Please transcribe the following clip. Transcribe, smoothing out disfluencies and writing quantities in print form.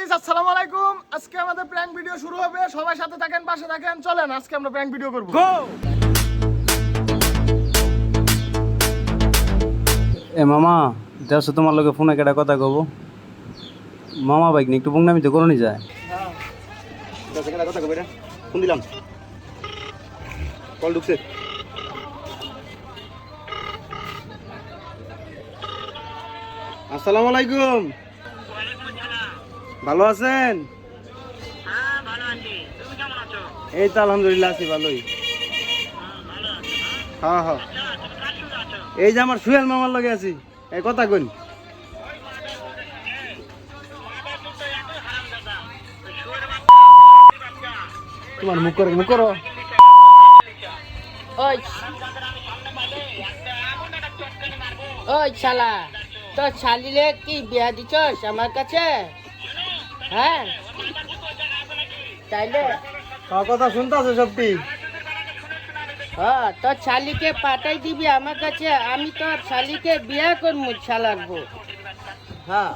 Guys, আসসালামু আলাইকুম। আজকে আমাদের প্র্যাঙ্ক ভিডিও শুরু হবে। সবাই সাথে থাকেন, পাশে থাকেন। চলেন আজকে আমরা প্র্যাঙ্ক ভিডিও করব। গো! এ মামা দেড়শো তোমার লগে ফোনে কেটা কথা কব মামা বাইক নিয়ে একটু বুংনামি তো করনি যায় কথা কবে ফোন দিলাম কল ঢুকছে। আসসালামু আলাইকুম, ভালো আছেন? এই তো আলহামদুলিল্লাহ আছি ভালোই। হ্যাঁ হ্যাঁ, এই যে আমার সুহেল মামার লগে আছি। এই কথা কইন। তোমার মুখ করো ওই শালা তো শালিলে কি বিয়া দিছস আমার কাছে? হ্যাঁ তাইলে কথা শুনতেছে সত্যি। হ্যাঁ তোর শালিকে পাঠাই দিবি আমার কাছে, আমি তোর শালিকে বিয়া করবো শালার বউ। হ্যাঁ